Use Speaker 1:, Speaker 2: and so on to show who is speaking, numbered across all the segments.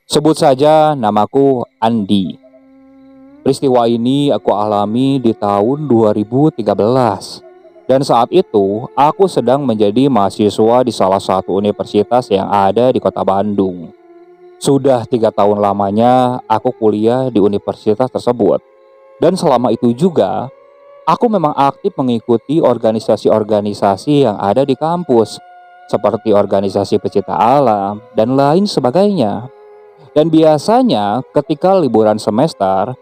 Speaker 1: Sebut saja namaku Andi. Peristiwa ini aku alami di tahun 2013. Dan saat itu aku sedang menjadi mahasiswa di salah satu universitas yang ada di kota Bandung. Sudah 3 tahun lamanya aku kuliah di universitas tersebut. Dan selama itu juga aku memang aktif mengikuti organisasi-organisasi yang ada di kampus, seperti organisasi pecinta alam dan lain sebagainya. Dan biasanya ketika liburan semester,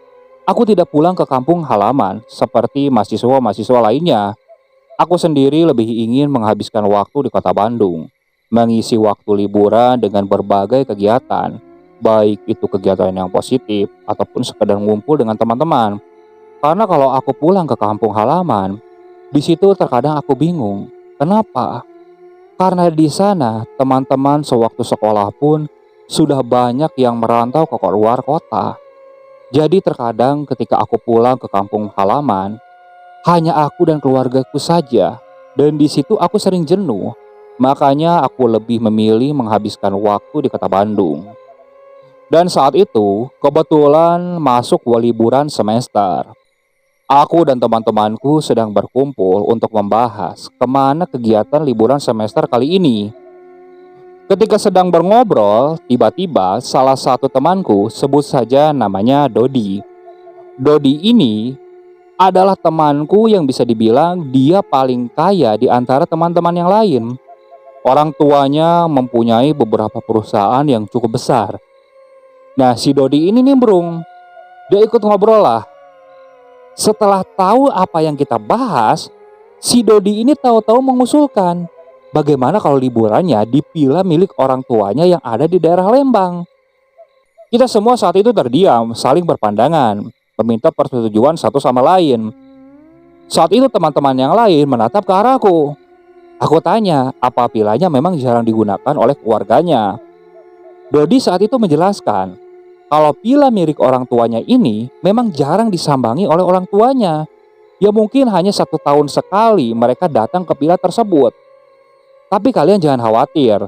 Speaker 1: aku tidak pulang ke kampung halaman seperti mahasiswa-mahasiswa lainnya. Aku sendiri lebih ingin menghabiskan waktu di kota Bandung, mengisi waktu liburan dengan berbagai kegiatan, baik itu kegiatan yang positif ataupun sekedar ngumpul dengan teman-teman. Karena kalau aku pulang ke kampung halaman, di situ terkadang aku bingung. Kenapa? Karena di sana teman-teman sewaktu sekolah pun sudah banyak yang merantau ke luar kota. Jadi terkadang ketika aku pulang ke kampung halaman, hanya aku dan keluargaku saja. Dan di situ aku sering jenuh. Makanya aku lebih memilih menghabiskan waktu di kota Bandung. Dan saat itu kebetulan masuk liburan semester. Aku dan teman-temanku sedang berkumpul untuk membahas kemana kegiatan liburan semester kali ini. Ketika sedang berngobrol, tiba-tiba salah satu temanku, sebut saja namanya Dodi. Dodi ini adalah temanku yang bisa dibilang dia paling kaya di antara teman-teman yang lain. Orang tuanya mempunyai beberapa perusahaan yang cukup besar. Nah, si Dodi ini nimbrung. Dia ikut ngobrol lah. Setelah tahu apa yang kita bahas, si Dodi ini tahu-tahu mengusulkan, bagaimana kalau liburannya di villa milik orang tuanya yang ada di daerah Lembang. Kita semua saat itu terdiam, saling berpandangan, meminta persetujuan satu sama lain. Saat itu teman-teman yang lain menatap ke arahku. Aku tanya, apa villanya memang jarang digunakan oleh keluarganya. Dodi saat itu menjelaskan, kalau villa milik orang tuanya ini memang jarang disambangi oleh orang tuanya. Ya mungkin hanya 1 tahun sekali mereka datang ke villa tersebut. Tapi kalian jangan khawatir.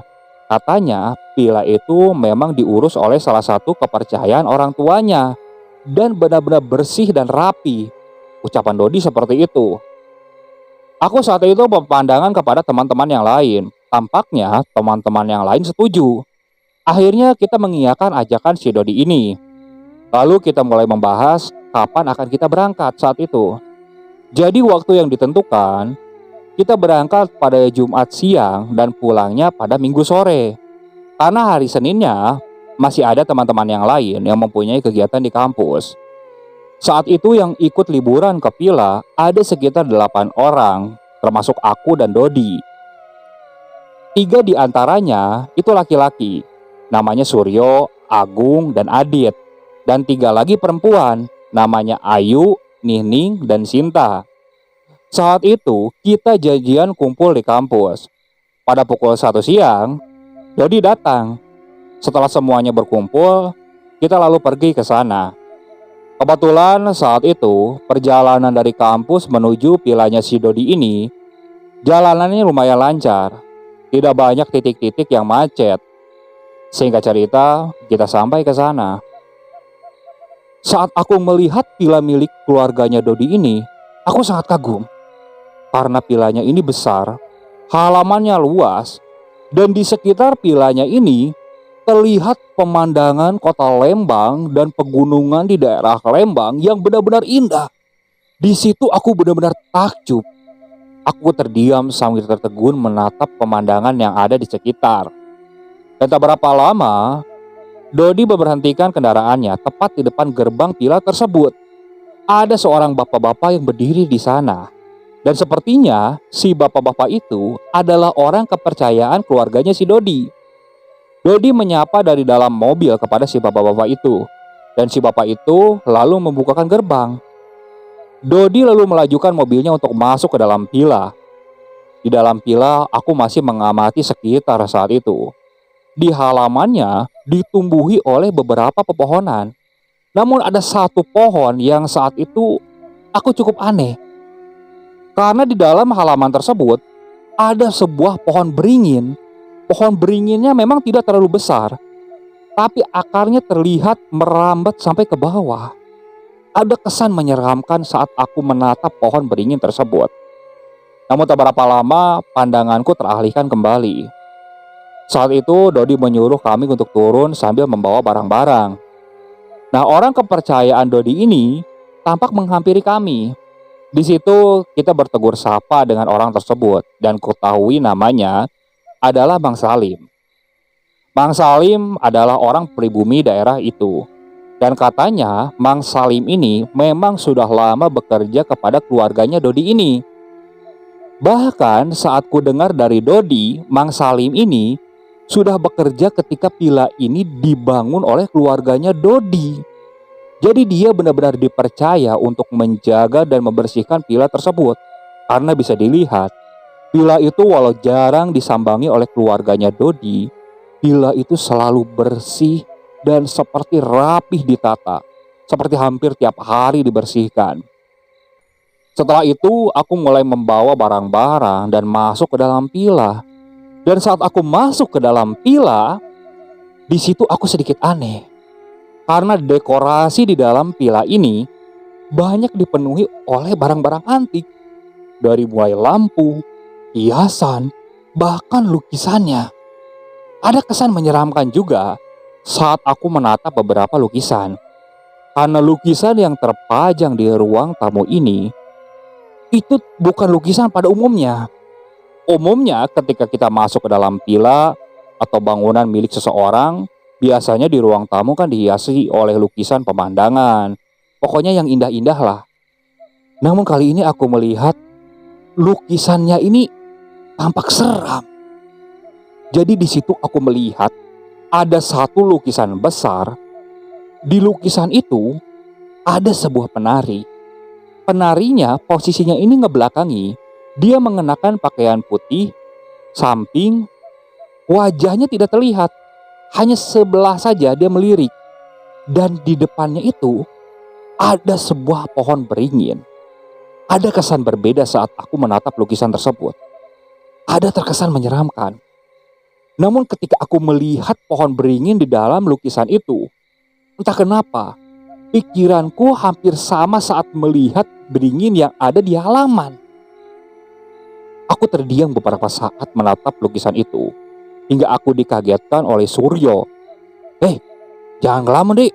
Speaker 1: Katanya villa itu memang diurus oleh salah satu kepercayaan orang tuanya. Dan benar-benar bersih dan rapi. Ucapan Dodi seperti itu. Aku saat itu berpandangan kepada teman-teman yang lain. Tampaknya teman-teman yang lain setuju. Akhirnya kita mengiyakan ajakan si Dodi ini. Lalu kita mulai membahas kapan akan kita berangkat saat itu. Jadi waktu yang ditentukan, kita berangkat pada Jumat siang dan pulangnya pada Minggu sore. Karena hari Seninnya masih ada teman-teman yang lain yang mempunyai kegiatan di kampus. Saat itu yang ikut liburan ke villa ada sekitar 8 orang, termasuk aku dan Dodi. 3 di antaranya itu laki-laki, namanya Suryo, Agung, dan Adit. Dan 3 lagi perempuan, namanya Ayu, Nining, dan Sinta. Saat itu kita janjian kumpul di kampus. Pada pukul 1 siang, Dodi datang. Setelah semuanya berkumpul, kita lalu pergi ke sana. Kebetulan saat itu perjalanan dari kampus menuju villanya si Dodi ini, jalanannya lumayan lancar. Tidak banyak titik-titik yang macet. Singkat cerita, kita sampai ke sana. Saat aku melihat villa milik keluarganya Dodi ini, aku sangat kagum. Karena villanya ini besar, halamannya luas, dan di sekitar villanya ini terlihat pemandangan kota Lembang dan pegunungan di daerah Lembang yang benar-benar indah. Di situ aku benar-benar takjub. Aku terdiam sambil tertegun menatap pemandangan yang ada di sekitar. Dan tak berapa lama, Dodi memberhentikan kendaraannya tepat di depan gerbang villa tersebut. Ada seorang bapak-bapak yang berdiri di sana. Dan sepertinya si bapak-bapak itu adalah orang kepercayaan keluarganya si Dodi. Dodi menyapa dari dalam mobil kepada si bapak-bapak itu. Dan si bapak itu lalu membukakan gerbang. Dodi lalu melajukan mobilnya untuk masuk ke dalam villa. Di dalam villa aku masih mengamati sekitar saat itu. Di halamannya ditumbuhi oleh beberapa pepohonan. Namun ada satu pohon yang saat itu aku cukup aneh. Karena di dalam halaman tersebut ada sebuah pohon beringin. Pohon beringinnya memang tidak terlalu besar, tapi akarnya terlihat merambat sampai ke bawah. Ada kesan menyeramkan saat aku menatap pohon beringin tersebut. Namun tak berapa lama pandanganku teralihkan kembali. Saat itu Dodi menyuruh kami untuk turun sambil membawa barang-barang. Nah, orang kepercayaan Dodi ini tampak menghampiri kami. Di situ kita bertegur sapa dengan orang tersebut dan kutahui namanya adalah Bang Salim. Bang Salim adalah orang pribumi daerah itu. Dan katanya Mang Salim ini memang sudah lama bekerja kepada keluarganya Dodi ini. Bahkan saat ku dengar dari Dodi, Mang Salim ini sudah bekerja ketika villa ini dibangun oleh keluarganya Dodi. Jadi dia benar-benar dipercaya untuk menjaga dan membersihkan villa tersebut. Karena bisa dilihat, villa itu walau jarang disambangi oleh keluarganya Dodi, villa itu selalu bersih dan seperti rapih ditata, seperti hampir tiap hari dibersihkan. Setelah itu, aku mulai membawa barang-barang dan masuk ke dalam villa. Dan saat aku masuk ke dalam villa, di situ aku sedikit aneh. Karena dekorasi di dalam villa ini banyak dipenuhi oleh barang-barang antik. Dari mulai lampu, hiasan, bahkan lukisannya. Ada kesan menyeramkan juga saat aku menatap beberapa lukisan. Karena lukisan yang terpajang di ruang tamu ini itu bukan lukisan pada umumnya. Umumnya ketika kita masuk ke dalam villa atau bangunan milik seseorang, biasanya di ruang tamu kan dihiasi oleh lukisan pemandangan. Pokoknya yang indah-indah lah. Namun kali ini aku melihat lukisannya ini tampak seram. Jadi di situ aku melihat ada satu lukisan besar. Di lukisan itu ada sebuah penari. Penarinya posisinya ini ngebelakangi. Dia mengenakan pakaian putih, samping, wajahnya tidak terlihat. Hanya sebelah saja dia melirik. Dan di depannya itu ada sebuah pohon beringin. Ada kesan berbeda saat aku menatap lukisan tersebut. Ada terkesan menyeramkan. Namun ketika aku melihat pohon beringin di dalam lukisan itu, entah kenapa, pikiranku hampir sama saat melihat beringin yang ada di halaman. Aku terdiam beberapa saat menatap lukisan itu, hingga aku dikagetkan oleh Suryo. Jangan ngelamun dek.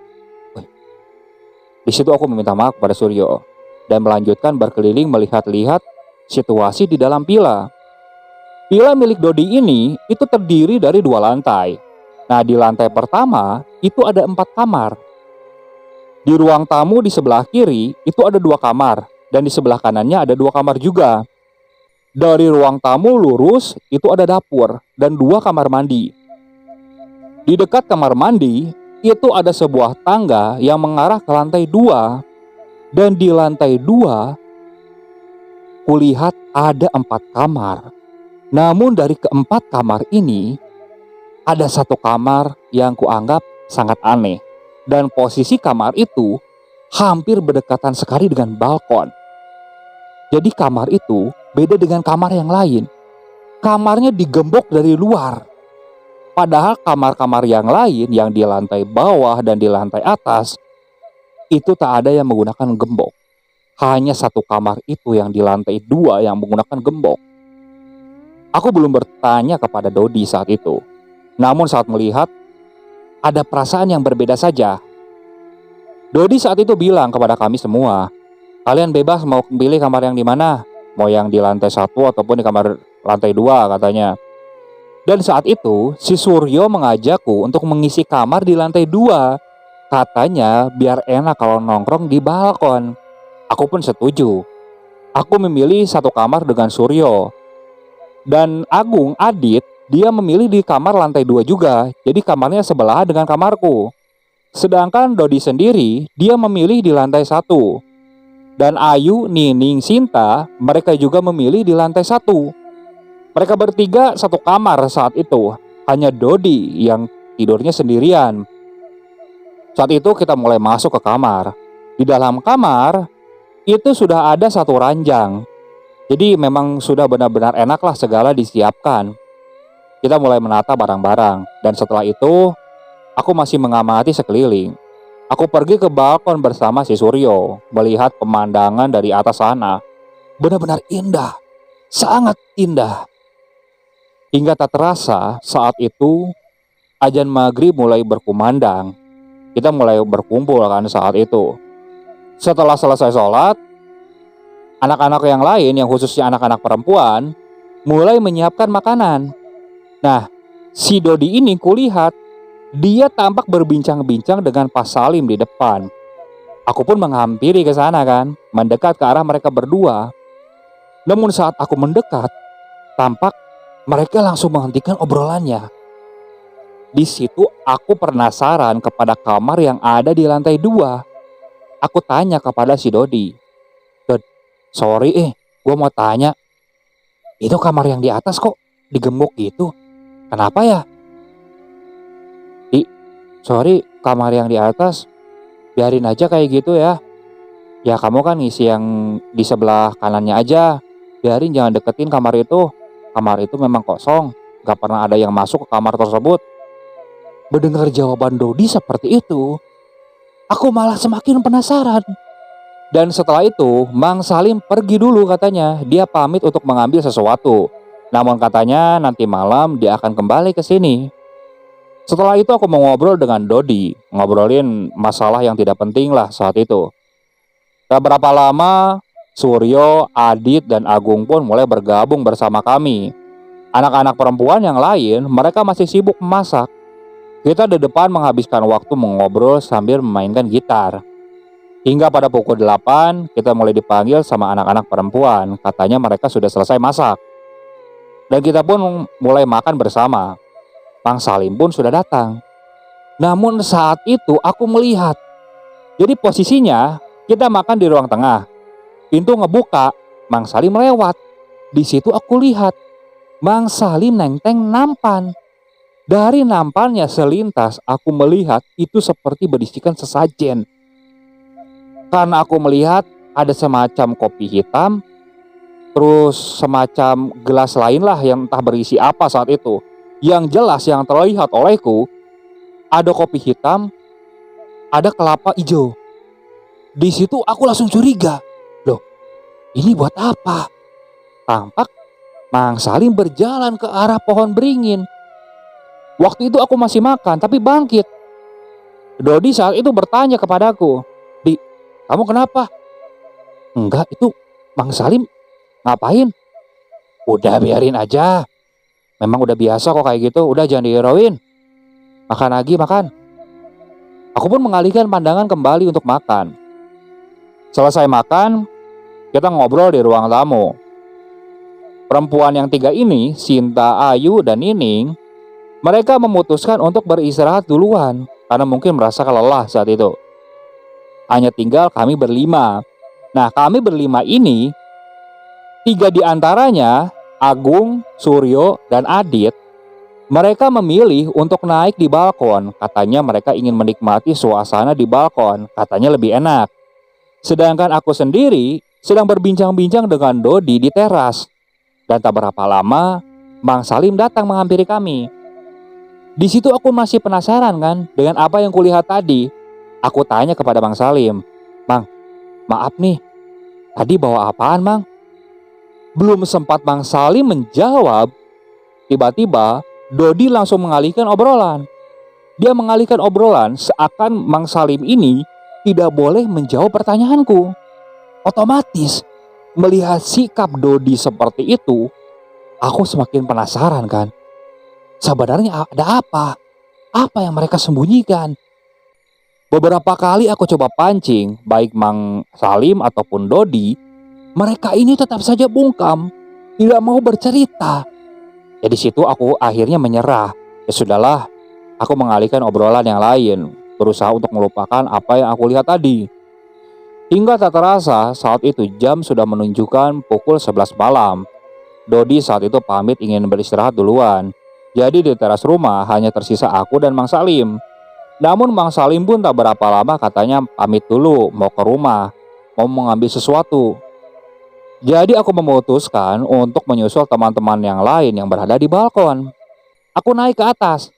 Speaker 1: Di situ aku meminta maaf kepada Suryo dan melanjutkan berkeliling melihat-lihat situasi di dalam villa. Villa milik Dodi ini itu terdiri dari 2 lantai. Nah, di lantai pertama itu ada 4 kamar. Di ruang tamu di sebelah kiri itu ada 2 kamar. Dan di sebelah kanannya ada 2 kamar juga. Dari ruang tamu lurus itu ada dapur dan 2 kamar mandi. Di dekat kamar mandi itu ada sebuah tangga yang mengarah ke lantai 2. Dan di lantai 2 kulihat ada 4 kamar. Namun dari keempat kamar ini ada 1 kamar yang kuanggap sangat aneh. Dan posisi kamar itu hampir berdekatan sekali dengan balkon. Jadi kamar itu beda dengan kamar yang lain. Kamarnya digembok dari luar. Padahal kamar-kamar yang lain yang di lantai bawah dan di lantai atas itu tak ada yang menggunakan gembok. Hanya 1 kamar itu yang di lantai 2 yang menggunakan gembok. Aku belum bertanya kepada Dodi saat itu. Namun saat melihat, ada perasaan yang berbeda saja. Dodi saat itu bilang kepada kami semua, kalian bebas mau pilih kamar yang di mana, mau yang di lantai 1 ataupun di kamar lantai 2 katanya. Dan saat itu si Suryo mengajakku untuk mengisi kamar di lantai 2. Katanya biar enak kalau nongkrong di balkon. Aku pun setuju. Aku memilih 1 kamar dengan Suryo. Dan Agung, Adit, dia memilih di kamar lantai 2 juga. Jadi kamarnya sebelah dengan kamarku. Sedangkan Dodi sendiri, dia memilih di lantai 1. Dan Ayu, Nining, Sinta, mereka juga memilih di lantai 1. Mereka bertiga 1 kamar saat itu. Hanya Dodi yang tidurnya sendirian. Saat itu kita mulai masuk ke kamar. Di dalam kamar, itu sudah ada 1 ranjang. Jadi memang sudah benar-benar enak lah, segala disiapkan. Kita mulai menata barang-barang, dan setelah itu aku masih mengamati sekeliling. Aku pergi ke balkon bersama si Suryo, melihat pemandangan dari atas sana. Benar-benar indah, sangat indah. Hingga tak terasa saat itu azan maghrib mulai berkumandang. Kita mulai berkumpul kan saat itu. Setelah selesai sholat, anak-anak yang lain, yang khususnya anak-anak perempuan, mulai menyiapkan makanan. Nah, si Dodi ini kulihat, dia tampak berbincang-bincang dengan Pak Salim di depan. Aku pun menghampiri ke sana kan, mendekat ke arah mereka berdua. Namun saat aku mendekat, tampak mereka langsung menghentikan obrolannya. Di situ aku penasaran kepada kamar yang ada di lantai 2. Aku tanya kepada si Dodi, "Dod, sorry gue mau tanya, itu kamar yang di atas kok digembok gitu? Kenapa ya?" "Sorry, kamar yang di atas biarin aja kayak gitu ya. Ya kamu kan ngisi yang di sebelah kanannya aja. Biarin, jangan deketin kamar itu. Kamar itu memang kosong, gak pernah ada yang masuk ke kamar tersebut." Mendengar jawaban Dodi seperti itu, aku malah semakin penasaran. Dan setelah itu, Mang Salim pergi dulu katanya. Dia pamit untuk mengambil sesuatu. Namun katanya nanti malam dia akan kembali ke sini. Setelah itu aku mau ngobrol dengan Dodi, ngobrolin masalah yang tidak penting lah saat itu. Tak berapa lama, Suryo, Adit, dan Agung pun mulai bergabung bersama kami. Anak-anak perempuan yang lain, mereka masih sibuk memasak. Kita di depan menghabiskan waktu mengobrol sambil memainkan gitar. Hingga pada pukul 8, kita mulai dipanggil sama anak-anak perempuan. Katanya mereka sudah selesai masak. Dan kita pun mulai makan bersama. Mang Salim pun sudah datang. Namun saat itu aku melihat, jadi posisinya kita makan di ruang tengah. Pintu ngebuka, Mang Salim lewat. Di situ aku lihat Mang Salim nenteng nampan. Dari nampannya selintas aku melihat itu seperti berisikan sesajen. Karena aku melihat ada semacam kopi hitam, terus semacam gelas lain lah yang entah berisi apa saat itu. Yang jelas yang terlihat olehku, ada kopi hitam, ada kelapa hijau. Di situ aku langsung curiga. Loh, ini buat apa? Tampak Mang Salim berjalan ke arah pohon beringin. Waktu itu aku masih makan tapi bangkit. Dodi saat itu bertanya kepadaku, "Di, kamu kenapa?" "Enggak, itu Mang Salim ngapain?" "Udah biarin aja. Memang udah biasa kok kayak gitu. Udah jangan dihirauin. Makan lagi, makan." Aku pun mengalihkan pandangan kembali untuk makan. Selesai makan, kita ngobrol di ruang tamu. Perempuan yang 3 ini, Sinta, Ayu, dan Nining, mereka memutuskan untuk beristirahat duluan karena mungkin merasa lelah saat itu. Hanya tinggal kami berlima. Nah, kami berlima ini, 3 di antaranya, Agung, Suryo, dan Adit, mereka memilih untuk naik di balkon. Katanya mereka ingin menikmati suasana di balkon. Katanya lebih enak. Sedangkan aku sendiri sedang berbincang-bincang dengan Dodi di teras. Dan tak berapa lama, Mang Salim datang menghampiri kami. Di situ aku masih penasaran kan dengan apa yang kulihat tadi. Aku tanya kepada Mang Salim, "Mang, maaf nih, tadi bawa apaan, Mang?" Belum sempat Mang Salim menjawab, tiba-tiba Dodi langsung mengalihkan obrolan. Dia mengalihkan obrolan seakan Mang Salim ini tidak boleh menjawab pertanyaanku. Otomatis melihat sikap Dodi seperti itu, aku semakin penasaran kan. Sebenarnya ada apa? Apa yang mereka sembunyikan? Beberapa kali aku coba pancing, baik Mang Salim ataupun Dodi, mereka ini tetap saja bungkam, tidak mau bercerita. Ya di situ aku akhirnya menyerah. Ya sudahlah, aku mengalihkan obrolan yang lain, berusaha untuk melupakan apa yang aku lihat tadi. Hingga tak terasa saat itu jam sudah menunjukkan pukul 11 malam. Dodi saat itu pamit ingin beristirahat duluan. Jadi di teras rumah hanya tersisa aku dan Mang Salim. Namun Mang Salim pun tak berapa lama katanya pamit dulu mau ke rumah, mau mengambil sesuatu. Jadi aku memutuskan untuk menyusul teman-teman yang lain yang berada di balkon. Aku naik ke atas.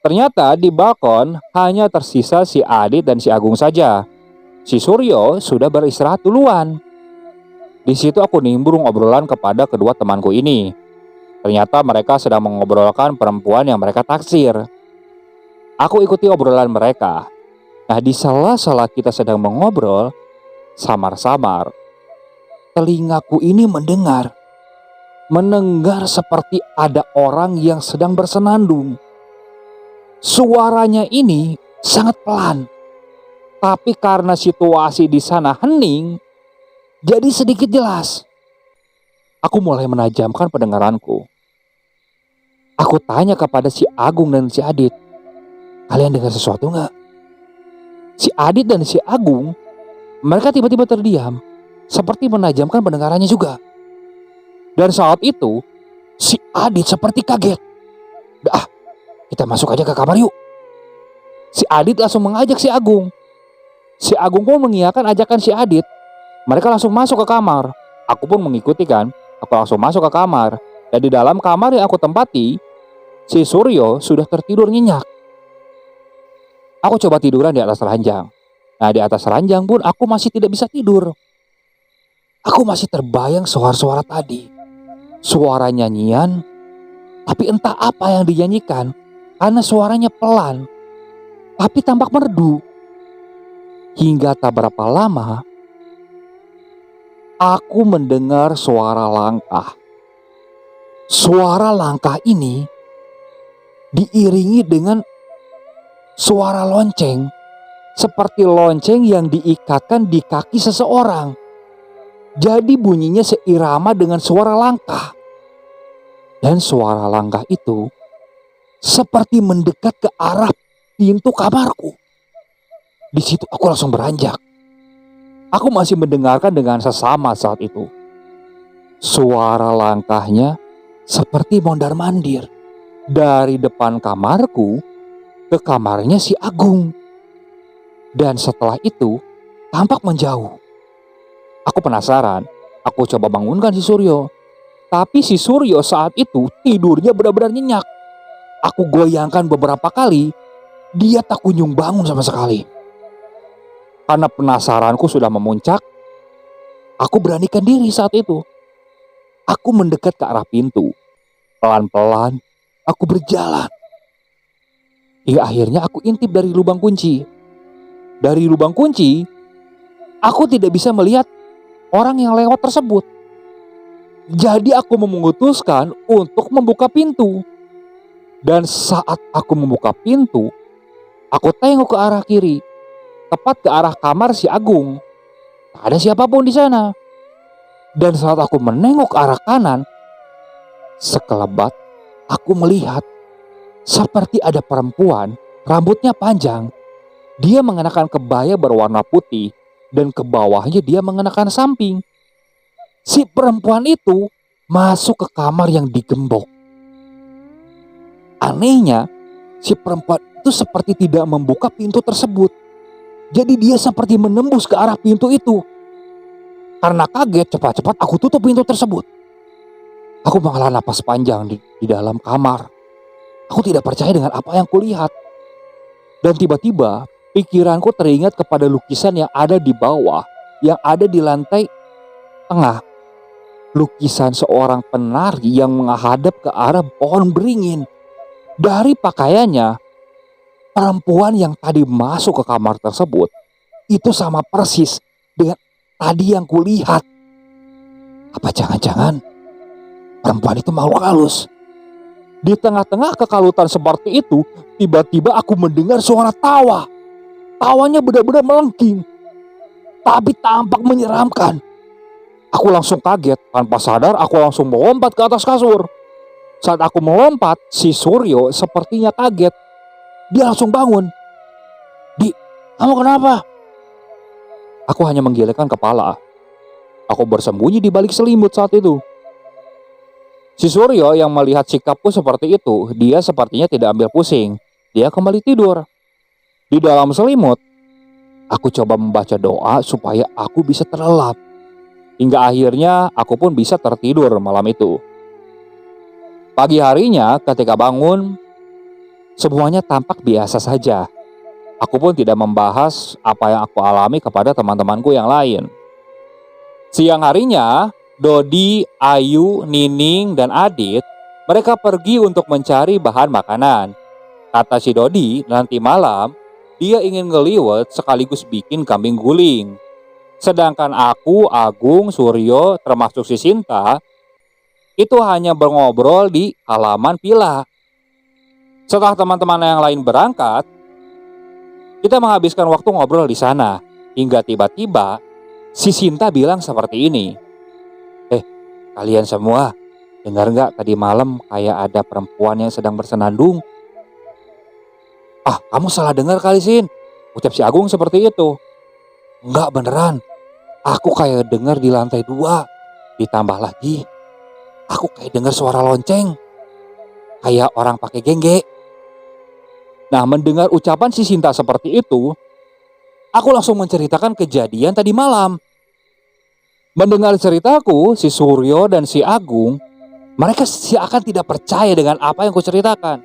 Speaker 1: Ternyata di balkon hanya tersisa si Adit dan si Agung saja. Si Suryo sudah beristirahat duluan. Di situ aku nimbrung obrolan kepada kedua temanku ini. Ternyata mereka sedang mengobrolkan perempuan yang mereka taksir. Aku ikuti obrolan mereka. Nah, di sela-sela kita sedang mengobrol, samar-samar telingaku ini mendengar seperti ada orang yang sedang bersenandung. Suaranya ini sangat pelan, tapi karena situasi di sana hening, jadi sedikit jelas. Aku mulai menajamkan pendengaranku. Aku tanya kepada si Agung dan si Adit, kalian dengar sesuatu nggak? Si Adit dan si Agung, mereka tiba-tiba terdiam, seperti menajamkan pendengarannya juga. Dan saat itu, si Adit seperti kaget. Dah, kita masuk aja ke kamar yuk. Si Adit langsung mengajak si Agung. Si Agung pun mengiyakan ajakan si Adit. Mereka langsung masuk ke kamar. Aku pun mengikuti kan. Aku langsung masuk ke kamar. Dan di dalam kamar yang aku tempati, si Suryo sudah tertidur nyenyak. Aku coba tiduran di atas ranjang. Nah, di atas ranjang pun aku masih tidak bisa tidur. Aku masih terbayang suara-suara tadi. Suara nyanyian, tapi entah apa yang dinyanyikan karena suaranya pelan, tapi tampak merdu. Hingga tak berapa lama, aku mendengar suara langkah. Suara langkah ini diiringi dengan suara lonceng, seperti lonceng yang diikatkan di kaki seseorang. Jadi bunyinya seirama dengan suara langkah. Dan suara langkah itu seperti mendekat ke arah pintu kamarku. Di situ aku langsung beranjak. Aku masih mendengarkan dengan sesama saat itu. Suara langkahnya seperti mondar-mandir dari depan kamarku ke kamarnya si Agung. Dan setelah itu tampak menjauh. Aku penasaran, aku coba bangunkan si Suryo. Tapi si Suryo saat itu tidurnya benar-benar nyenyak. Aku goyangkan beberapa kali, dia tak kunjung bangun sama sekali. Karena penasaranku sudah memuncak, aku beranikan diri saat itu. Aku mendekat ke arah pintu. Pelan-pelan aku berjalan. Hingga akhirnya aku intip dari lubang kunci. Dari lubang kunci, aku tidak bisa melihat orang yang lewat tersebut. Jadi aku memutuskan untuk membuka pintu. Dan saat aku membuka pintu, aku tengok ke arah kiri, tepat ke arah kamar si Agung. Tak ada siapapun di sana. Dan saat aku menengok ke arah kanan, sekelebat aku melihat seperti ada perempuan, rambutnya panjang. Dia mengenakan kebaya berwarna putih dan ke bawahnya dia mengenakan samping. Si perempuan itu masuk ke kamar yang digembok. Anehnya, si perempuan itu seperti tidak membuka pintu tersebut. Jadi dia seperti menembus ke arah pintu itu. Karena kaget, cepat-cepat aku tutup pintu tersebut. Aku menghela napas panjang di dalam kamar. Aku tidak percaya dengan apa yang kulihat. Dan tiba-tiba pikiranku teringat kepada lukisan yang ada di bawah, yang ada di lantai tengah. Lukisan seorang penari yang menghadap ke arah pohon beringin. Dari pakaiannya, perempuan yang tadi masuk ke kamar tersebut itu sama persis dengan tadi yang kulihat. Apa jangan-jangan perempuan itu makhluk halus? Di tengah-tengah kekalutan seperti itu, tiba-tiba aku mendengar suara tawa. Tawanya benar-benar melengking, tapi tampak menyeramkan. Aku langsung kaget, tanpa sadar aku langsung melompat ke atas kasur. Saat aku melompat, si Suryo sepertinya kaget. Dia langsung bangun. Di, kamu kenapa? Aku hanya menggelengkan kepala. Aku bersembunyi di balik selimut saat itu. Si Suryo yang melihat sikapku seperti itu, dia sepertinya tidak ambil pusing. Dia kembali tidur. Di dalam selimut, aku coba membaca doa supaya aku bisa terlelap. Hingga akhirnya aku pun bisa tertidur malam itu. Pagi harinya ketika bangun, semuanya tampak biasa saja. Aku pun tidak membahas apa yang aku alami kepada teman-temanku yang lain. Siang harinya, Dodi, Ayu, Nining, dan Adit, mereka pergi untuk mencari bahan makanan. Kata si Dodi, nanti malam dia ingin ngeliwet sekaligus bikin kambing guling. Sedangkan aku, Agung, Suryo, termasuk si Sinta, itu hanya berngobrol di halaman villa. Setelah teman-teman yang lain berangkat, kita menghabiskan waktu ngobrol di sana. Hingga tiba-tiba si Sinta bilang seperti ini. Kalian semua dengar nggak tadi malam kayak ada perempuan yang sedang bersenandung? Ah, kamu salah dengar kali, Sin. Ucap si Agung seperti itu. Enggak, beneran. Aku kayak dengar di lantai 2. Ditambah lagi, aku kayak dengar suara lonceng. Kayak orang pakai gengge. Nah, mendengar ucapan si Sinta seperti itu, aku langsung menceritakan kejadian tadi malam. Mendengar ceritaku, si Suryo dan si Agung, mereka seakan tidak percaya dengan apa yang kuceritakan.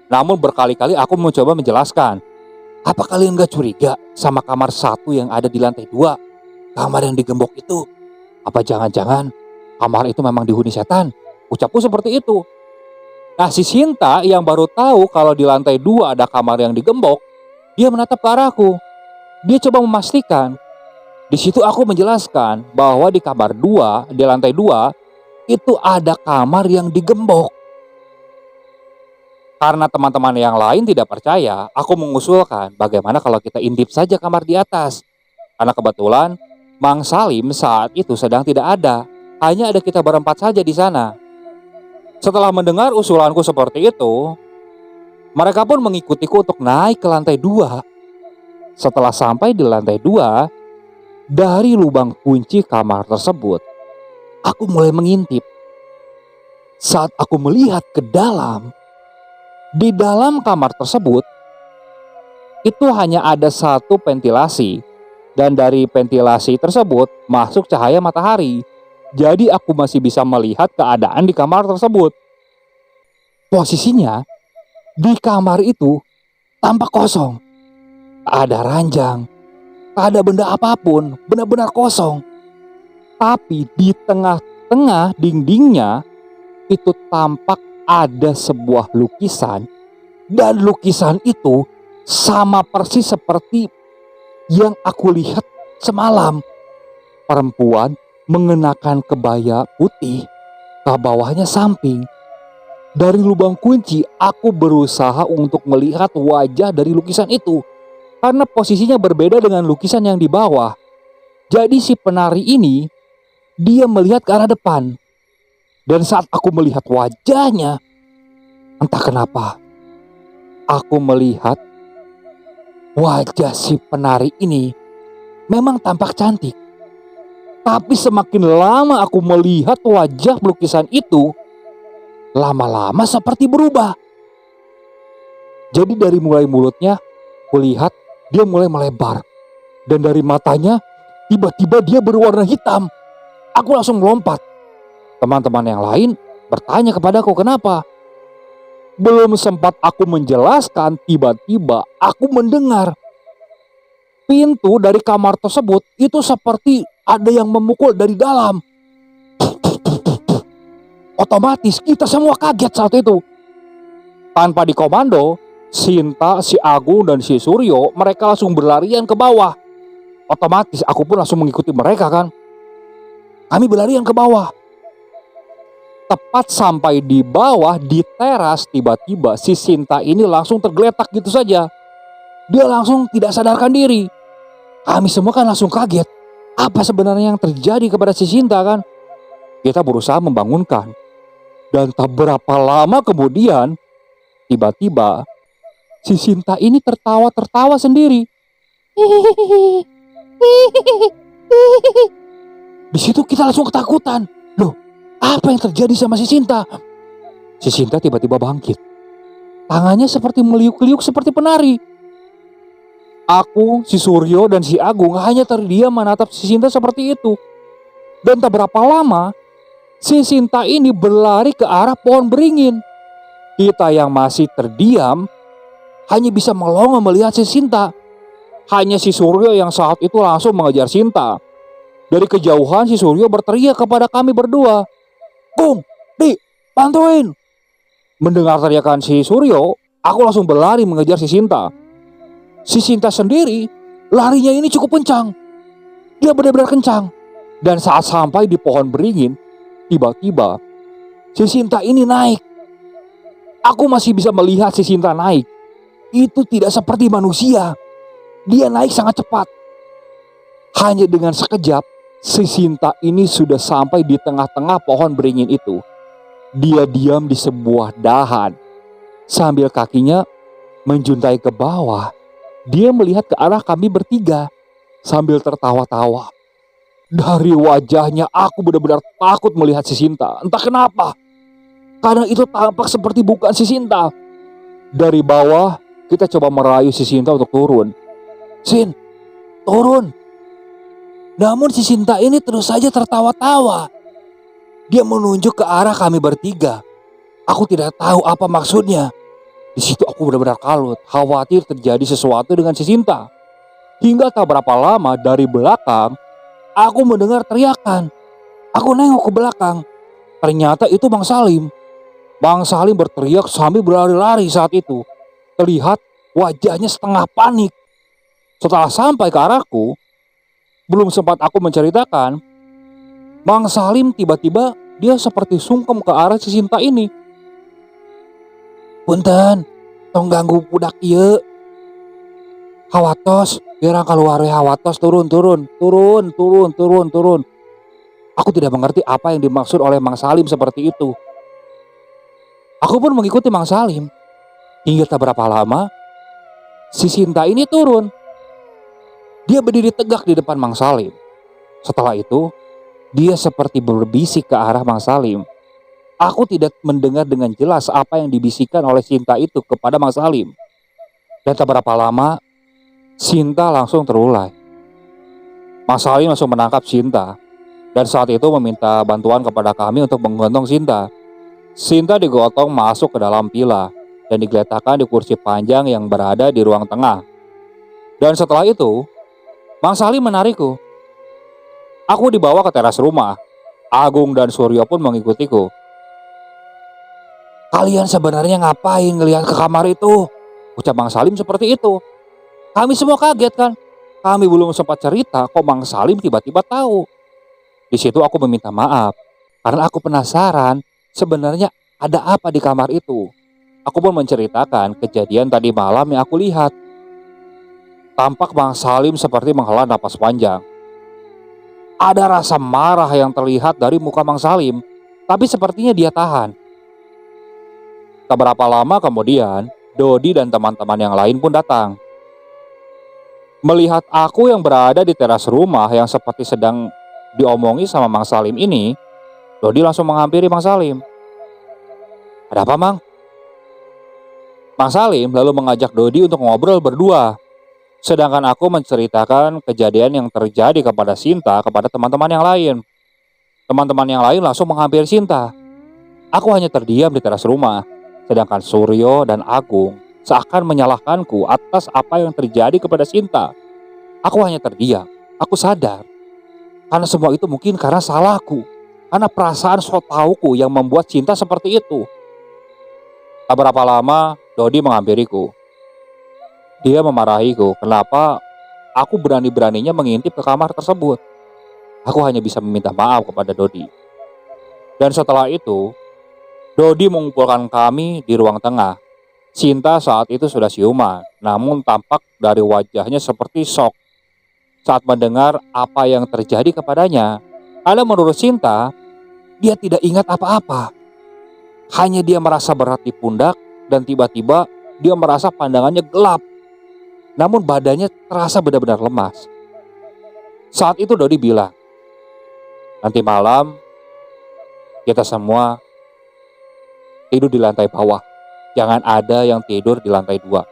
Speaker 1: Namun berkali-kali aku mencoba menjelaskan. Apa kalian gak curiga sama kamar 1 yang ada di lantai 2? Kamar yang digembok itu. Apa jangan-jangan kamar itu memang dihuni setan? Ucapku seperti itu. Nah, si Sinta yang baru tahu kalau di lantai 2 ada kamar yang digembok, dia menatap ke arahku. Dia coba memastikan. Di situ aku menjelaskan bahwa di kamar 2, di lantai 2, itu ada kamar yang digembok. Karena teman-teman yang lain tidak percaya, aku mengusulkan bagaimana kalau kita intip saja kamar di atas. Karena kebetulan Mang Salim saat itu sedang tidak ada. Hanya ada kita berempat saja di sana. Setelah mendengar usulanku seperti itu, mereka pun mengikutiku untuk naik ke lantai 2. Setelah sampai di lantai 2, dari lubang kunci kamar tersebut, aku mulai mengintip. Saat aku melihat ke dalam, di dalam kamar tersebut, itu hanya ada satu ventilasi. Dan dari ventilasi tersebut masuk cahaya matahari. Jadi aku masih bisa melihat keadaan di kamar tersebut. Posisinya, di kamar itu tampak kosong. Tak ada ranjang, tak ada benda apapun, benar-benar kosong. Tapi di tengah-tengah dindingnya itu tampak ada sebuah lukisan. Dan lukisan itu sama persis seperti yang aku lihat semalam. Perempuan mengenakan kebaya putih, ke bawahnya samping. Dari lubang kunci aku berusaha untuk melihat wajah dari lukisan itu. Karena posisinya berbeda dengan lukisan yang di bawah. Jadi si penari ini, dia melihat ke arah depan. Dan saat aku melihat wajahnya, entah kenapa, aku melihat wajah si penari ini memang tampak cantik. Tapi semakin lama aku melihat wajah lukisan itu, lama-lama seperti berubah. Jadi dari mulai mulutnya, kulihat dia mulai melebar. Dan dari matanya, tiba-tiba dia berwarna hitam. Aku langsung melompat. Teman-teman yang lain bertanya kepadaku kenapa. Belum sempat aku menjelaskan, tiba-tiba aku mendengar pintu dari kamar tersebut itu seperti ada yang memukul dari dalam. Otomatis kita semua kaget saat itu. Tanpa dikomando, Sinta, si Agung, dan si Suryo, mereka langsung berlarian ke bawah. Otomatis aku pun langsung mengikuti mereka kan. Kami berlarian ke bawah. Tepat sampai di bawah di teras, tiba-tiba si Sinta ini langsung tergeletak gitu saja. Dia langsung tidak sadarkan diri. Kami semua kan langsung kaget. Apa sebenarnya yang terjadi kepada si Sinta kan? Kita berusaha membangunkan. Dan tak berapa lama kemudian, tiba-tiba si Sinta ini tertawa-tertawa sendiri. Di situ kita langsung ketakutan. Loh, apa yang terjadi sama si Sinta? Si Sinta tiba-tiba bangkit. Tangannya seperti meliuk-liuk seperti penari. Aku, si Suryo, dan si Agung hanya terdiam menatap si Sinta seperti itu. Dan tak berapa lama, si Sinta ini berlari ke arah pohon beringin. Kita yang masih terdiam hanya bisa melongo melihat si Sinta. Hanya si Suryo yang saat itu langsung mengejar Sinta. Dari kejauhan si Suryo berteriak kepada kami berdua, "Gung, Di, bantuin!" Mendengar teriakan si Suryo, aku langsung berlari mengejar si Sinta. Si Sinta sendiri larinya ini cukup kencang. Dia benar-benar kencang. Dan saat sampai di pohon beringin, tiba-tiba si Sinta ini naik. Aku masih bisa melihat si Sinta naik. Itu tidak seperti manusia. Dia naik sangat cepat. Hanya dengan sekejap, si Sinta ini sudah sampai di tengah-tengah pohon beringin itu. Dia diam di sebuah dahan. Sambil kakinya menjuntai ke bawah, dia melihat ke arah kami bertiga sambil tertawa-tawa. Dari wajahnya aku benar-benar takut melihat si Sinta. Entah kenapa. Karena itu tampak seperti bukan si Sinta. Dari bawah kita coba merayu si Sinta untuk turun. "Sin, turun." Namun si Sinta ini terus saja tertawa-tawa. Dia menunjuk ke arah kami bertiga. Aku tidak tahu apa maksudnya. Di situ aku benar-benar kalut, khawatir terjadi sesuatu dengan si Sinta. Hingga tak berapa lama dari belakang, aku mendengar teriakan. Aku nengok ke belakang. Ternyata itu Bang Salim. Bang Salim berteriak sambil berlari-lari saat itu. Terlihat wajahnya setengah panik. Setelah sampai ke arahku, belum sempat aku menceritakan, Bang Salim tiba-tiba dia seperti sungkem ke arah si Sinta ini. "Punten, tong ganggu budak ieu. Hawatos, biar keluar hawatos, turun. Aku tidak mengerti apa yang dimaksud oleh Bang Salim seperti itu. Aku pun mengikuti Bang Salim. Hingga tak berapa lama, si Sinta ini turun. Dia berdiri tegak di depan Bang Salim. Setelah itu, dia seperti berbisik ke arah Bang Salim. Aku tidak mendengar dengan jelas apa yang dibisikkan oleh Sinta itu kepada Bang Salim. Dan tak berapa lama, Sinta langsung terulai. Bang Salim langsung menangkap Sinta. Dan saat itu meminta bantuan kepada kami untuk menggotong Sinta. Sinta digotong masuk ke dalam pila dan digeletakkan di kursi panjang yang berada di ruang tengah. Dan setelah itu, Bang Salim menarikku. Aku dibawa ke teras rumah. Agung dan Suryo pun mengikutiku. "Kalian sebenarnya ngapain ngelihat ke kamar itu?" ucap Bang Salim seperti itu. Kami semua kaget kan. Kami belum sempat cerita kok Bang Salim tiba-tiba tahu. Di situ aku meminta maaf karena aku penasaran sebenarnya ada apa di kamar itu. Aku pun menceritakan kejadian tadi malam yang aku lihat. Tampak Bang Salim seperti menghela napas panjang. Ada rasa marah yang terlihat dari muka Bang Salim, tapi sepertinya dia tahan. Tak berapa lama kemudian, Dodi dan teman-teman yang lain pun datang. Melihat aku yang berada di teras rumah yang seperti sedang diomongi sama Bang Salim ini, Dodi langsung menghampiri Bang Salim. "Ada apa, Mang?" Bang Salim lalu mengajak Dodi untuk ngobrol berdua. Sedangkan aku menceritakan kejadian yang terjadi kepada Sinta kepada teman-teman yang lain. Teman-teman yang lain langsung menghampiri Sinta. Aku hanya terdiam di teras rumah. Sedangkan Suryo dan Agung seakan menyalahkanku atas apa yang terjadi kepada Sinta. Aku hanya terdiam. Aku sadar. Karena semua itu mungkin karena salahku. Karena perasaan so tauku yang membuat Sinta seperti itu. Tak berapa lama, Dodi menghampiriku. Dia memarahiku kenapa aku berani-beraninya mengintip ke kamar tersebut. Aku hanya bisa meminta maaf kepada Dodi. Dan setelah itu, Dodi mengumpulkan kami di ruang tengah. Sinta saat itu sudah siuman, namun tampak dari wajahnya seperti shock saat mendengar apa yang terjadi kepadanya. Karena menurut Sinta, dia tidak ingat apa-apa. Hanya dia merasa berat di pundak dan tiba-tiba dia merasa pandangannya gelap. Namun badannya terasa benar-benar lemas. Saat itu Dodi bilang, "Nanti malam kita semua tidur di lantai bawah. Jangan ada yang tidur di lantai 2.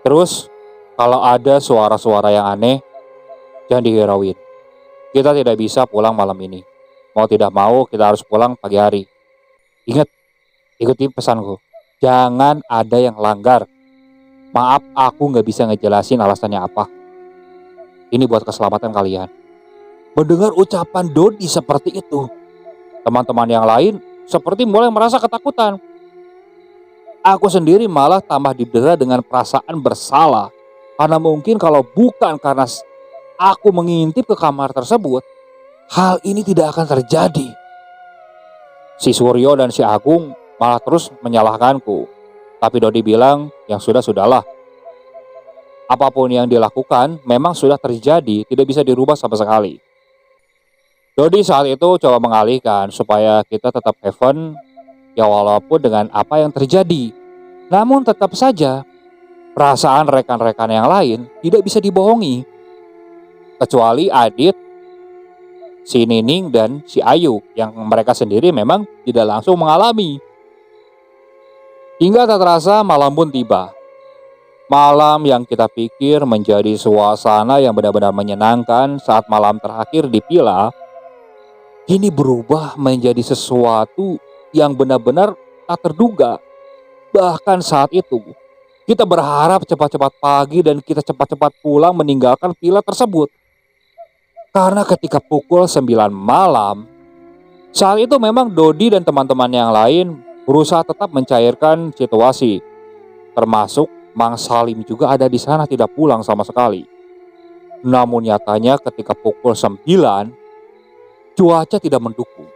Speaker 1: Terus kalau ada suara-suara yang aneh, jangan dihirauin. Kita tidak bisa pulang malam ini. Mau tidak mau kita harus pulang pagi hari. Ingat, ikuti pesanku. Jangan ada yang langgar. Maaf, aku nggak bisa ngejelasin alasannya apa. Ini buat keselamatan kalian. Mendengar ucapan Dodi seperti itu, teman-teman yang lain seperti mulai merasa ketakutan. Aku sendiri malah tambah didera dengan perasaan bersalah. Karena mungkin kalau bukan karena aku mengintip ke kamar tersebut, hal ini tidak akan terjadi. Si Suryo dan si Agung malah terus menyalahkanku. Tapi Dodi bilang, yang sudah-sudahlah. Apapun yang dilakukan memang sudah terjadi, tidak bisa dirubah sama sekali. Dodi saat itu coba mengalihkan supaya kita tetap heaven, ya walaupun dengan apa yang terjadi. Namun tetap saja, perasaan rekan-rekan yang lain tidak bisa dibohongi. Kecuali Adit, si Nining, dan si Ayu yang mereka sendiri memang tidak langsung mengalami. Hingga tak terasa malam pun tiba. Malam yang kita pikir menjadi suasana yang benar-benar menyenangkan saat malam terakhir di villa, kini berubah menjadi sesuatu yang benar-benar tak terduga. Bahkan saat itu, kita berharap cepat-cepat pagi dan kita cepat-cepat pulang meninggalkan villa tersebut. Karena ketika pukul 9 malam, saat itu memang Dodi dan teman-teman yang lain berusaha tetap mencairkan situasi. Termasuk Mang Salim juga ada di sana tidak pulang sama sekali. Namun nyatanya ketika pukul 9, cuaca tidak mendukung.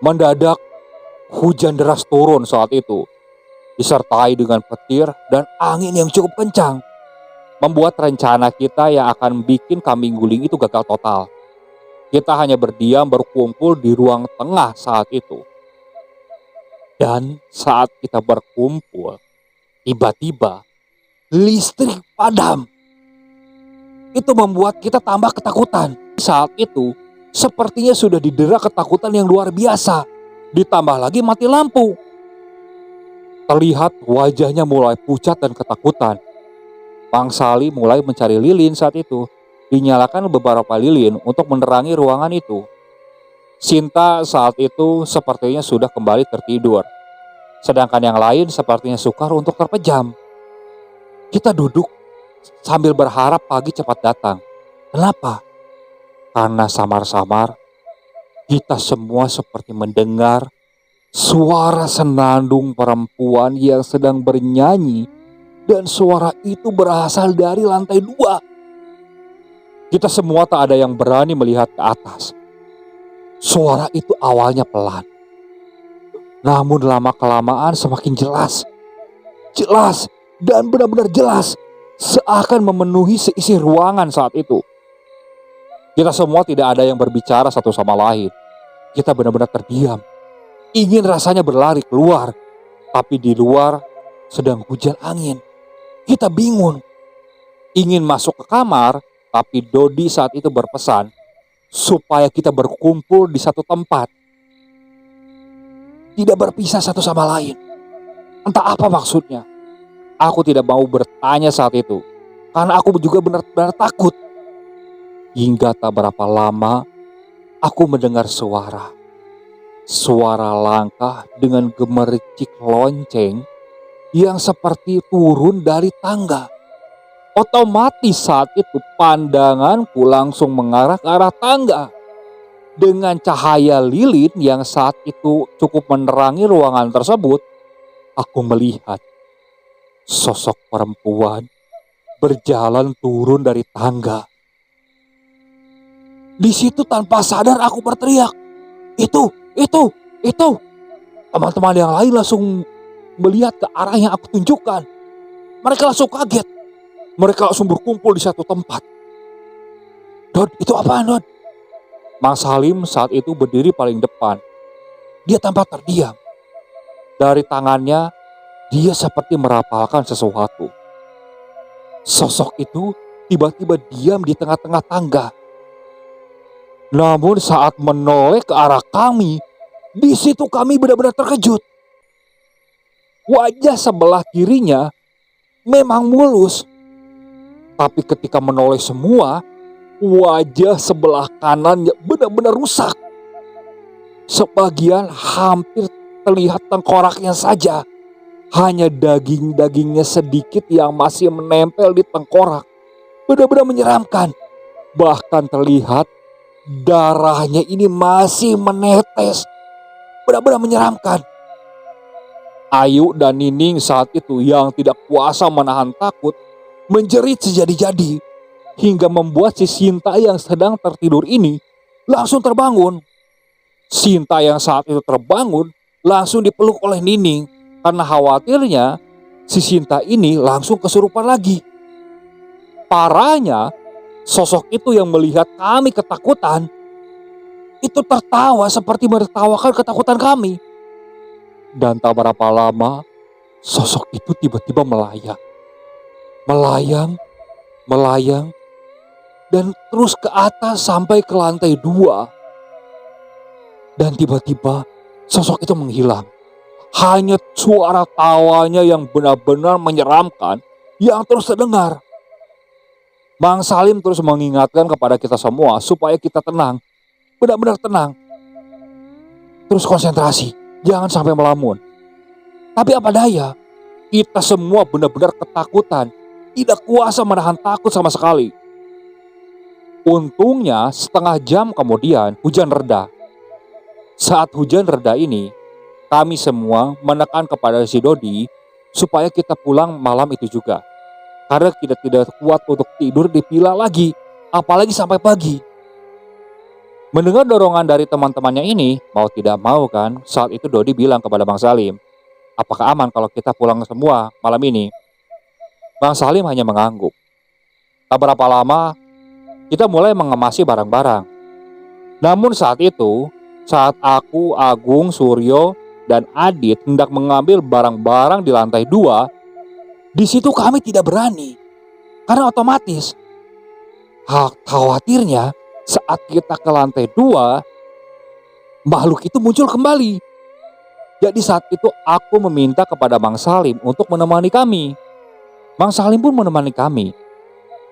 Speaker 1: Mendadak hujan deras turun saat itu, disertai dengan petir dan angin yang cukup kencang. Membuat rencana kita yang akan bikin kambing guling itu gagal total. Kita hanya berdiam berkumpul di ruang tengah saat itu. Dan saat kita berkumpul, tiba-tiba listrik padam. Itu membuat kita tambah ketakutan. Saat itu sepertinya sudah didera ketakutan yang luar biasa. Ditambah lagi mati lampu. Terlihat wajahnya mulai pucat dan ketakutan. Mang Sali mulai mencari lilin saat itu. Dinyalakan beberapa lilin untuk menerangi ruangan itu. Sinta saat itu sepertinya sudah kembali tertidur. Sedangkan yang lain sepertinya sukar untuk terpejam. Kita duduk sambil berharap pagi cepat datang. Kenapa? Karena samar-samar kita semua seperti mendengar suara senandung perempuan yang sedang bernyanyi, dan suara itu berasal dari lantai 2. Kita semua tak ada yang berani melihat ke atas. Suara itu awalnya pelan, namun lama-kelamaan semakin jelas. Jelas dan benar-benar jelas, seakan memenuhi seisi ruangan saat itu. Kita semua tidak ada yang berbicara satu sama lain. Kita benar-benar terdiam. Ingin rasanya berlari keluar, tapi di luar sedang hujan angin. Kita bingung. Ingin masuk ke kamar, tapi Dodi saat itu berpesan supaya kita berkumpul di satu tempat. Tidak berpisah satu sama lain. Entah apa maksudnya. Aku tidak mau bertanya saat itu, karena aku juga benar-benar takut. Hingga tak berapa lama, aku mendengar suara. Suara langkah dengan gemericik lonceng yang seperti turun dari tangga. Otomatis saat itu pandanganku langsung mengarah ke arah tangga. Dengan cahaya lilin yang saat itu cukup menerangi ruangan tersebut, aku melihat sosok perempuan berjalan turun dari tangga. Di situ tanpa sadar aku berteriak, Itu. Teman-teman yang lain langsung melihat ke arah yang aku tunjukkan. Mereka langsung kaget. Mereka langsung berkumpul di satu tempat. Dod, itu apaan, Dod? Mang Salim saat itu berdiri paling depan. Dia tampak terdiam. Dari tangannya, dia seperti merapalkan sesuatu. Sosok itu tiba-tiba diam di tengah-tengah tangga. Namun saat menoleh ke arah kami, di situ kami benar-benar terkejut. Wajah sebelah kirinya memang mulus. Tapi ketika menoleh semua, wajah sebelah kanan benar-benar rusak. Sebagian hampir terlihat tengkoraknya saja. Hanya daging-dagingnya sedikit yang masih menempel di tengkorak. Benar-benar menyeramkan. Bahkan terlihat darahnya ini masih menetes. Benar-benar menyeramkan. Ayu dan Nining saat itu yang tidak kuasa menahan takut menjerit sejadi-jadi hingga membuat si Sinta yang sedang tertidur ini langsung terbangun. Sinta yang saat itu terbangun langsung dipeluk oleh Nining karena khawatirnya si Sinta ini langsung kesurupan lagi. Parahnya, sosok itu yang melihat kami ketakutan itu tertawa seperti menertawakan ketakutan kami. Dan tak berapa lama, sosok itu tiba-tiba melayang. Melayang, dan terus ke atas sampai ke lantai 2. Dan tiba-tiba sosok itu menghilang. Hanya suara tawanya yang benar-benar menyeramkan yang terus terdengar. Mang Salim terus mengingatkan kepada kita semua supaya kita tenang. Benar-benar tenang. Terus konsentrasi. Jangan sampai melamun. Tapi apa daya, kita semua benar-benar ketakutan. Tidak kuasa menahan takut sama sekali. Untungnya setengah jam kemudian hujan reda. Saat hujan reda ini, kami semua menekan kepada si Dodi supaya kita pulang malam itu juga. Karena kita tidak kuat untuk tidur di villa lagi, apalagi sampai pagi. Mendengar dorongan dari teman-temannya ini, mau tidak mau kan, saat itu Dodi bilang kepada Bang Salim, apakah aman kalau kita pulang semua malam ini? Bang Salim hanya mengangguk. Tak berapa lama, kita mulai mengemasi barang-barang. Namun saat itu, saat aku, Agung, Suryo, dan Adit hendak mengambil barang-barang di lantai 2, di situ kami tidak berani. Karena otomatis, khawatirnya saat kita ke lantai 2, makhluk itu muncul kembali. Jadi saat itu aku meminta kepada Bang Salim untuk menemani kami. Bang Salim pun menemani kami.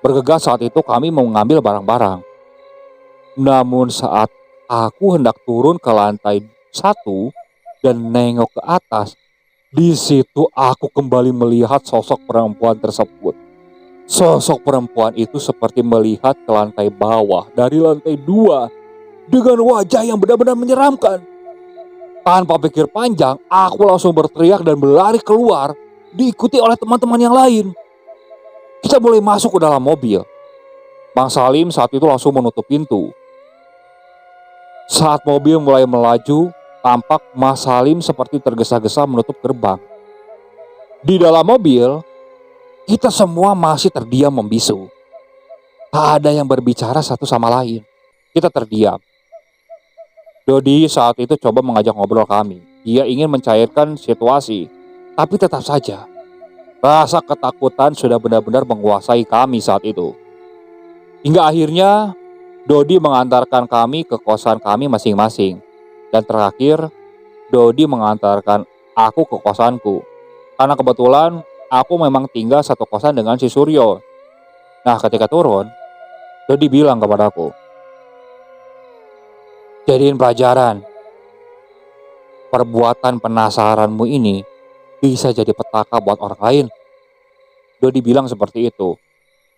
Speaker 1: Bergegas saat itu kami mau mengambil barang-barang. Namun saat aku hendak turun ke lantai 1 dan nengok ke atas, di situ aku kembali melihat sosok perempuan tersebut. Sosok perempuan itu seperti melihat ke lantai bawah dari lantai 2 dengan wajah yang benar-benar menyeramkan. Tanpa pikir panjang, aku langsung berteriak dan berlari keluar, diikuti oleh teman-teman yang lain. Kita mulai masuk ke dalam mobil. Bang Salim saat itu langsung menutup pintu. Saat mobil mulai melaju, tampak Mas Salim seperti tergesa-gesa menutup gerbang. Di dalam mobil, kita semua masih terdiam membisu. Tak ada yang berbicara satu sama lain. Kita terdiam. Dodi saat itu coba mengajak ngobrol kami. Dia ingin mencairkan situasi. Tapi tetap saja, rasa ketakutan sudah benar-benar menguasai kami saat itu. Hingga akhirnya, Dodi mengantarkan kami ke kosan kami masing-masing. Dan terakhir, Dodi mengantarkan aku ke kosanku. Karena kebetulan, aku memang tinggal satu kosan dengan si Suryo. Nah, ketika turun, Dodi bilang kepadaku, jadiin pelajaran. Perbuatan penasaranmu ini bisa jadi petaka buat orang lain. Dodi bilang seperti itu.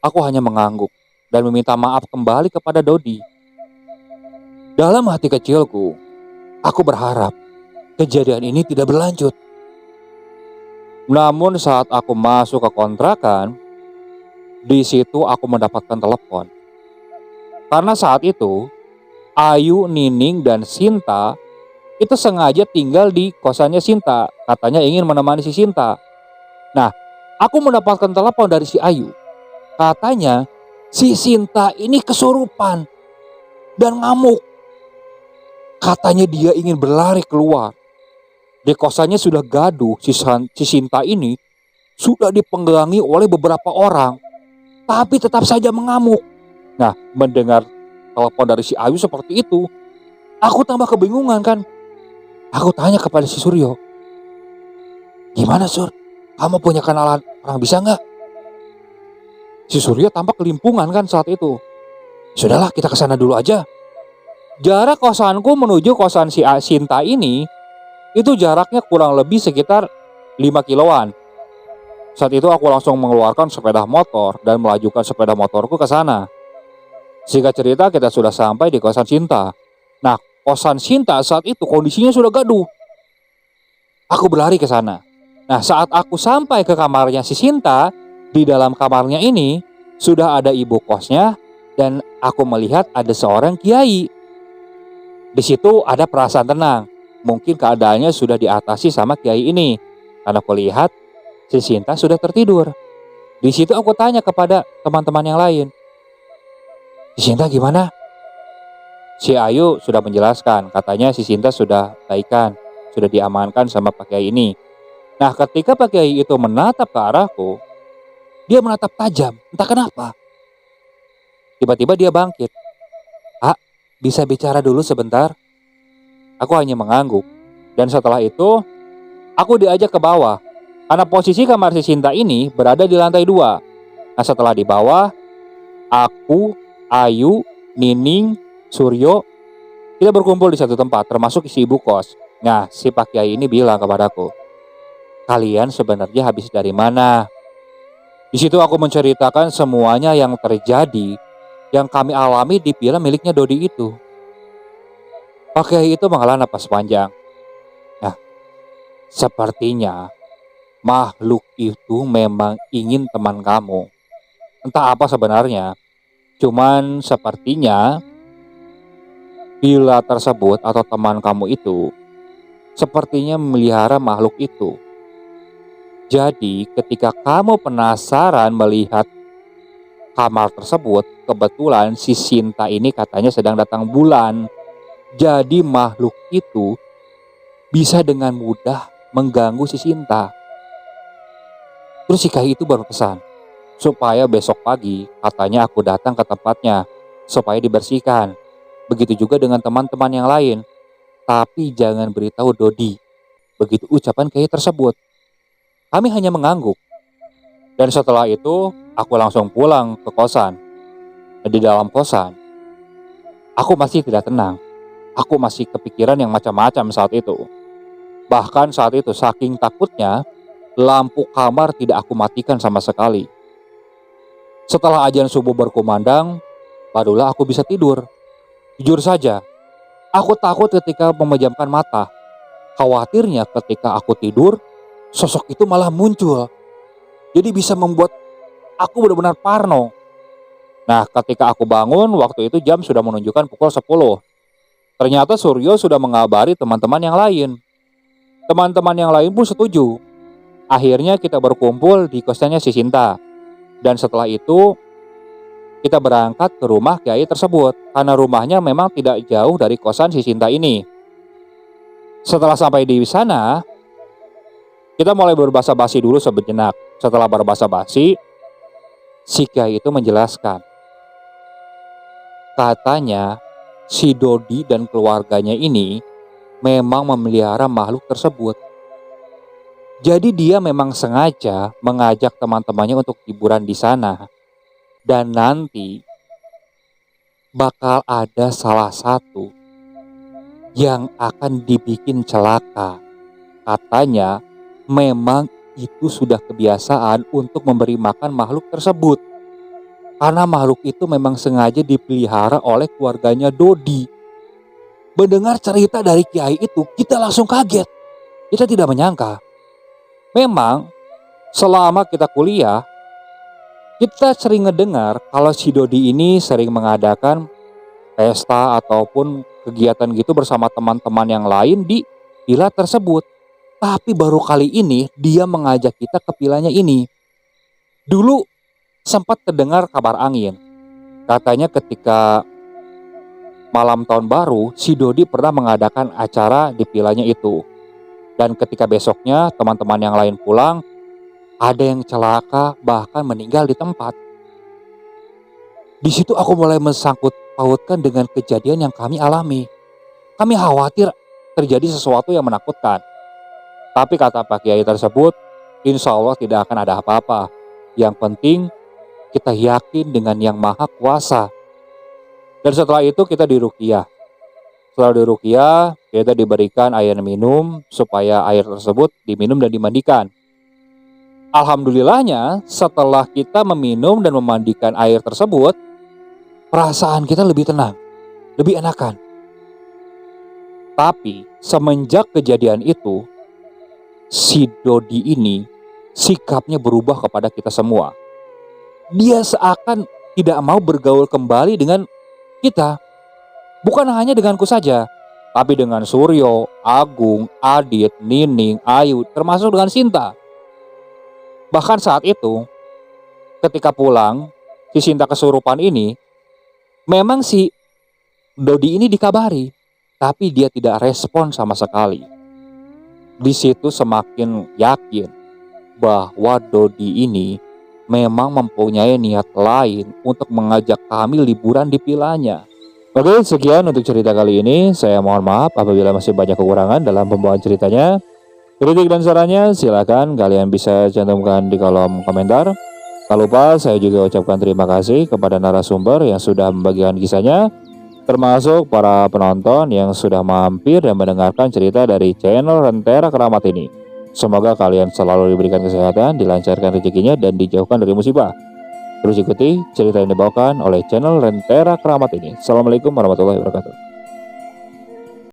Speaker 1: Aku hanya mengangguk dan meminta maaf kembali kepada Dodi. Dalam hati kecilku, aku berharap kejadian ini tidak berlanjut. Namun saat aku masuk ke kontrakan, di situ aku mendapatkan telepon. Karena saat itu, Ayu, Nining, dan Sinta itu sengaja tinggal di kosannya Sinta. Katanya ingin menemani si Sinta. Nah, aku mendapatkan telepon dari si Ayu. Katanya si Sinta ini kesurupan dan ngamuk. Katanya dia ingin berlari keluar. Di kosannya sudah gaduh, si Sinta ini sudah dipenggangi oleh beberapa orang, tapi tetap saja mengamuk. Nah, mendengar telepon dari si Ayu seperti itu, aku tambah kebingungan kan. Aku tanya kepada si Suryo, gimana Sur? Kamu punya kenalan orang bisa nggak? Si Suryo tampak kelimpungan kan saat itu. Sudahlah, kita ke sana dulu aja. Jarak kosanku menuju kosan si Sinta ini itu jaraknya kurang lebih sekitar 5 kiloan. Saat itu aku langsung mengeluarkan sepeda motor dan melajukan sepeda motorku ke sana. Singkat cerita, kita sudah sampai di kosan Sinta. Nah, kosan Sinta saat itu kondisinya sudah gaduh. Aku berlari ke sana. Nah, saat aku sampai ke kamarnya si Sinta, di dalam kamarnya ini sudah ada ibu kosnya dan aku melihat ada seorang kiai. Di situ ada perasaan tenang. Mungkin keadaannya sudah diatasi sama kiai ini. Karena aku lihat si Sinta sudah tertidur. Di situ aku tanya kepada teman-teman yang lain, "Si Sinta gimana?" Si Ayu sudah menjelaskan, katanya si Sinta sudah baikan, sudah diamankan sama Pak Kiai ini. Nah, ketika Pak Kiai itu menatap ke arahku, dia menatap tajam, entah kenapa. Tiba-tiba dia bangkit. "Ah, bisa bicara dulu sebentar?" Aku hanya mengangguk. Dan setelah itu, aku diajak ke bawah. Karena posisi kamar si Sinta ini berada di lantai 2. Nah, setelah di bawah, aku, Ayu, Nining, Suryo, kita berkumpul di satu tempat, termasuk si ibu kos. Nah, si Pak Kiai ini bilang kepadaku, "Kalian sebenarnya habis dari mana?" Di situ aku menceritakan semuanya yang terjadi, yang kami alami di villa miliknya Dodi itu. Pak Kiai itu menghela napas panjang. Nah, sepertinya makhluk itu memang ingin teman kamu. Entah apa sebenarnya, cuman sepertinya villa tersebut atau teman kamu itu sepertinya memelihara makhluk itu. Jadi ketika kamu penasaran melihat kamar tersebut, kebetulan si Sinta ini katanya sedang datang bulan. Jadi makhluk itu bisa dengan mudah mengganggu si Sinta. Terus si Kai itu berpesan supaya besok pagi katanya aku datang ke tempatnya supaya dibersihkan. Begitu juga dengan teman-teman yang lain. Tapi jangan beritahu Dodi. Begitu ucapan Kai tersebut. Kami hanya mengangguk. Dan setelah itu aku langsung pulang ke kosan. Di dalam kosan, aku masih tidak tenang. Aku masih kepikiran yang macam-macam saat itu. Bahkan saat itu saking takutnya, lampu kamar tidak aku matikan sama sekali. Setelah azan subuh berkumandang, barulah aku bisa tidur. Jujur saja, aku takut ketika memejamkan mata. Khawatirnya ketika aku tidur, sosok itu malah muncul. Jadi bisa membuat aku benar-benar parno. Nah, ketika aku bangun, waktu itu jam sudah menunjukkan pukul 10. Ternyata Suryo sudah mengabari teman-teman yang lain. Teman-teman yang lain pun setuju. Akhirnya kita berkumpul di kosannya si Sinta. Dan setelah itu kita berangkat ke rumah Kiai tersebut. Karena rumahnya memang tidak jauh dari kosan si Sinta ini. Setelah sampai di sana, kita mulai berbasa-basi dulu sejenak. Setelah berbasa-basi, si Kiai itu menjelaskan. Katanya si Dodi dan keluarganya ini memang memelihara makhluk tersebut. Jadi dia memang sengaja mengajak teman-temannya untuk hiburan di sana. Dan nanti bakal ada salah satu yang akan dibikin celaka. Katanya memang itu sudah kebiasaan untuk memberi makan makhluk tersebut. Karena makhluk itu memang sengaja dipelihara oleh keluarganya Dodi. Mendengar cerita dari Kiai itu, kita langsung kaget. Kita tidak menyangka. Memang selama kita kuliah, kita sering ngedengar kalau si Dodi ini sering mengadakan pesta ataupun kegiatan gitu bersama teman-teman yang lain di villa tersebut. Tapi baru kali ini dia mengajak kita ke villanya ini. Dulu sempat terdengar kabar angin. Katanya ketika malam tahun baru, si Dodi pernah mengadakan acara di villanya itu. Dan ketika besoknya teman-teman yang lain pulang, ada yang celaka bahkan meninggal di tempat. Di situ aku mulai mensangkut pautkan dengan kejadian yang kami alami. Kami khawatir terjadi sesuatu yang menakutkan. Tapi kata Pak Kiai tersebut, insya Allah tidak akan ada apa-apa. Yang penting kita yakin dengan yang maha kuasa. Dan setelah itu kita diruqyah. Setelah diruqyah, kita diberikan air minum supaya air tersebut diminum dan dimandikan. Alhamdulillahnya, setelah kita meminum dan memandikan air tersebut, perasaan kita lebih tenang, lebih enakan. Tapi semenjak kejadian itu, si Dodi ini sikapnya berubah kepada kita semua. Dia seakan tidak mau bergaul kembali dengan kita. Bukan hanya denganku saja, tapi dengan Suryo, Agung, Adit, Nining, Ayu, termasuk dengan Sinta. Bahkan saat itu, ketika pulang, si Sinta kesurupan ini, memang si Dodi ini dikabari, tapi dia tidak respon sama sekali. Di situ semakin yakin bahwa Dodi ini memang mempunyai niat lain untuk mengajak kami liburan di vilanya. Oke, sekian untuk cerita kali ini. Saya mohon maaf apabila masih banyak kekurangan dalam pembawaan ceritanya. Kritik dan sarannya silakan kalian bisa cantumkan di kolom komentar. Tak lupa saya juga ucapkan terima kasih kepada narasumber yang sudah membagikan kisahnya, termasuk para penonton yang sudah mampir dan mendengarkan cerita dari channel Rentera Keramat ini. Semoga kalian selalu diberikan kesehatan, dilancarkan rezekinya, dan dijauhkan dari musibah. Terus ikuti cerita yang dibawakan oleh channel Rentera Keramat ini. Assalamualaikum warahmatullahi wabarakatuh.